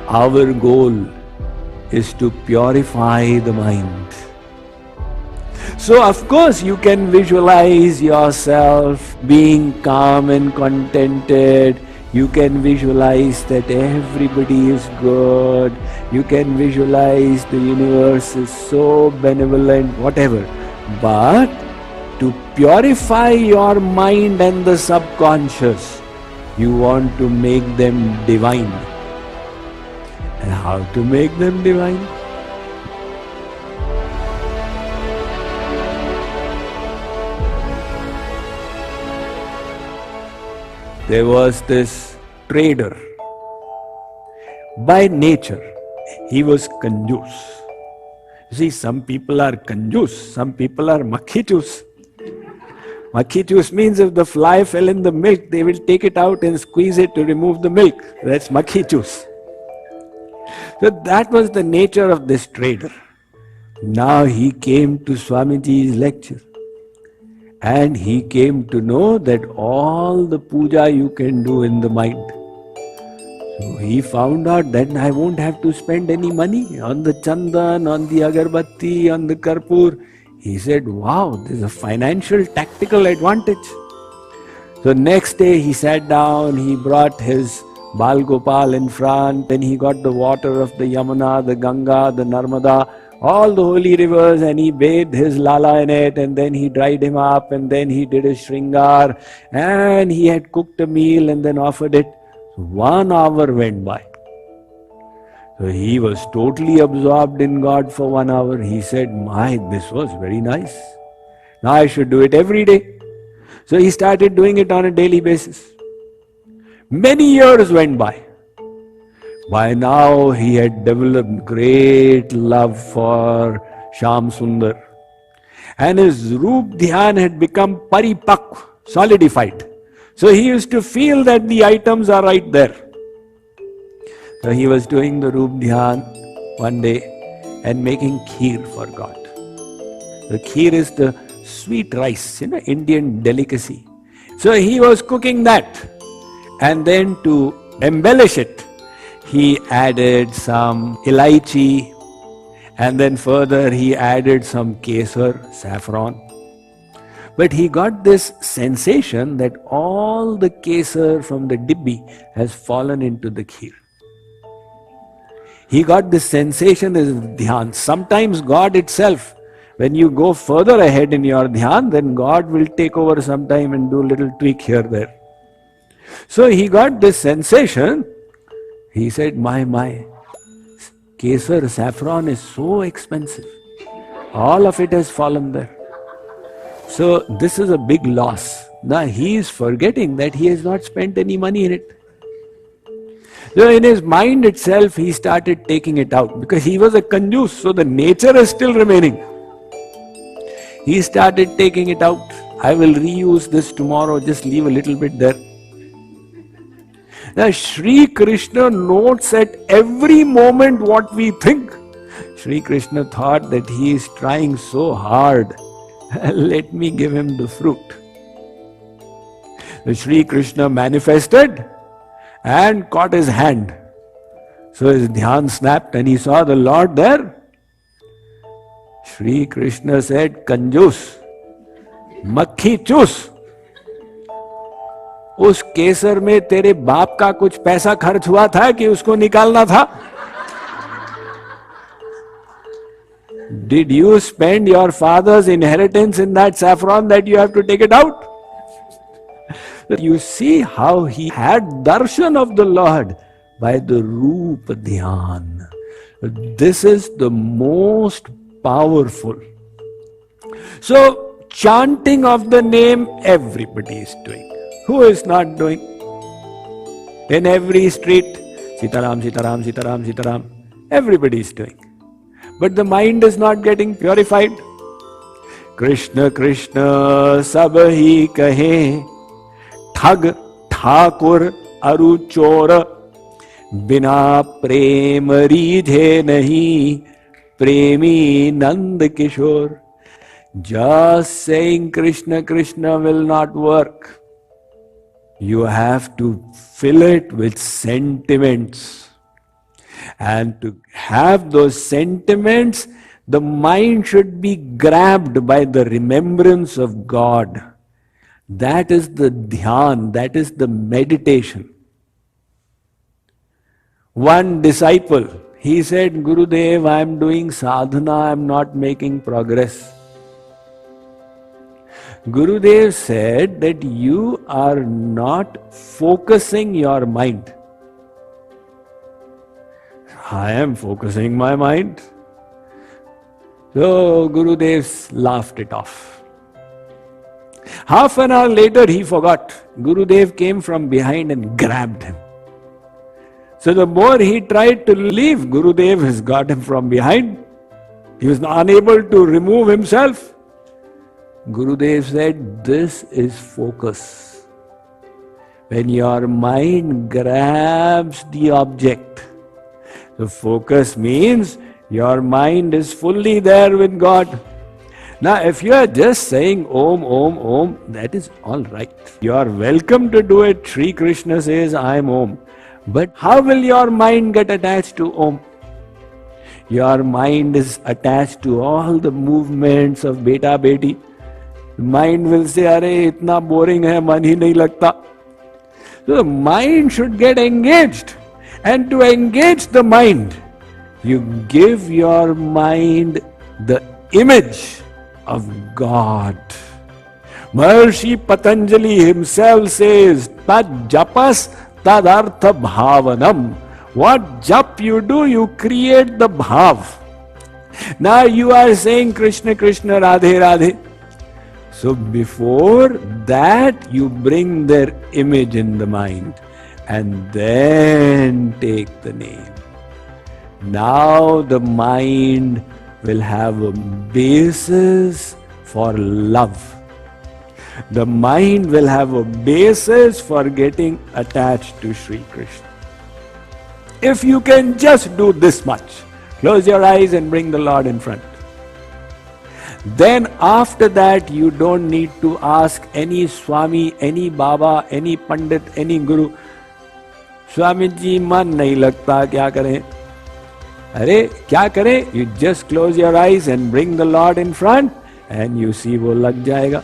Our goal is to purify the mind. So of course you can visualize yourself being calm and contented. You can visualize that everybody is good. You can visualize the universe is so benevolent, whatever. But to purify your mind and the subconscious, you want to make them divine. And how to make them divine? There was this trader. By nature, he was kanjus. You see, some people are kanjus, some people are makhichus. Makhichus means if the fly fell in the milk, they will take it out and squeeze it to remove the milk. That's makhichus. So that was the nature of this trader. Now he came to Swamiji's lecture. And he came to know that all the puja you can do in the mind. So he found out that I won't have to spend any money on the chandan, on the agarbatti, on the karpur. He said, wow, there's a financial tactical advantage. So next day he sat down, he brought his Bal Gopal in front, then he got the water of the Yamuna, the Ganga, the Narmada, all the holy rivers, and he bathed his Lala in it, and then he dried him up, and then he did his Shringar, and he had cooked a meal and then offered it. 1 hour went by. So he was totally absorbed in God for 1 hour. He said, this was very nice. Now I should do it every day. So he started doing it on a daily basis. Many years went by. By now he had developed great love for Shyam Sundar. And his Roop Dhyan had become paripak, solidified. So he used to feel that the items are right there. So he was doing the Roop Dhyan one day and making kheer for God. The kheer is the sweet rice, Indian delicacy. So he was cooking that. And then to embellish it, he added some elaichi, and then further he added some kesar, saffron. But he got this sensation that all the kesar from the dibbi has fallen into the kheer. He got this sensation as dhyan. Sometimes God itself, when you go further ahead in your dhyan, then God will take over sometime and do a little tweak here, there. So he got this sensation. He said, my, kesar, saffron is so expensive. All of it has fallen there. So this is a big loss. Now he is forgetting that he has not spent any money in it. So in his mind itself, he started taking it out because he was a kanjus, so the nature is still remaining. He started taking it out. I will reuse this tomorrow, just leave a little bit there. Now Sri Krishna notes at every moment what we think. Sri Krishna thought that he is trying so hard. Let me give him the fruit. The Sri Krishna manifested and caught his hand. So his dhyan snapped and he saw the Lord there. Sri Krishna said, Kanjus, makhi chus. उस केसर में तेरे बाप का कुछ पैसा खर्च हुआ था कि उसको निकालना था? Did you spend your father's inheritance in that saffron that you have to take it out? You see how he had darshan of the Lord by the Roop Dhyan. This is the most powerful. So, chanting of the name, everybody is doing. Who is not doing? In every street, Sitaram, Sitaram, Sitaram, Sitaram, everybody is doing. But the mind is not getting purified. Krishna, Krishna, sab hi kahe, thag, thakur, aru chor, bina prem rijhe nahi, premi nand kishore. Just saying Krishna, Krishna will not work. You have to fill it with sentiments. And to have those sentiments, the mind should be grabbed by the remembrance of God. That is the dhyan, that is the meditation. One disciple, he said, Gurudev, I am doing sadhana, I am not making progress. Gurudev said that you are not focusing your mind. I am focusing my mind. So Gurudev laughed it off. Half an hour later he forgot. Gurudev came from behind and grabbed him. So the more he tried to leave, Gurudev has got him from behind. He was unable to remove himself. Gurudev said, this is focus. When your mind grabs the object. So focus means your mind is fully there with God. Now if you are just saying Om, Om, Om, that is all right. You are welcome to do it. Sri Krishna says, I am Om. But how will your mind get attached to Om? Your mind is attached to all the movements of beta, beti. The mind will say, Arey, itna boring hai, man hi nahi lagta. So the mind should get engaged. And to engage the mind, you give your mind the image of God. Maharishi Patanjali himself says, Tad japas tadartha bhavanam. What jap you do, you create the bhav. Now you are saying Krishna, Krishna, Radhe, Radhe. So before that, you bring their image in the mind and then take the name. Now the mind will have a basis for love. The mind will have a basis for getting attached to Sri Krishna. If you can just do this much, close your eyes and bring the Lord in front. Then after that, you don't need to ask any Swami, any Baba, any Pandit, any Guru. Swami ji, man nahi lagta, kya kare? Arey, kya kare? You just close your eyes and bring the Lord in front and you see wo lag jayega.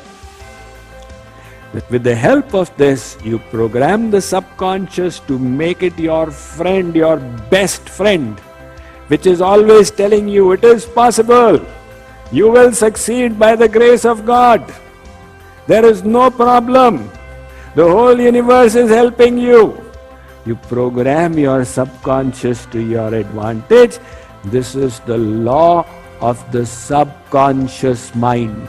With the help of this, you program the subconscious to make it your friend, your best friend, which is always telling you it is possible. You will succeed by the grace of God. There is no problem. The whole universe is helping you. You program your subconscious to your advantage. This is the law of the subconscious mind.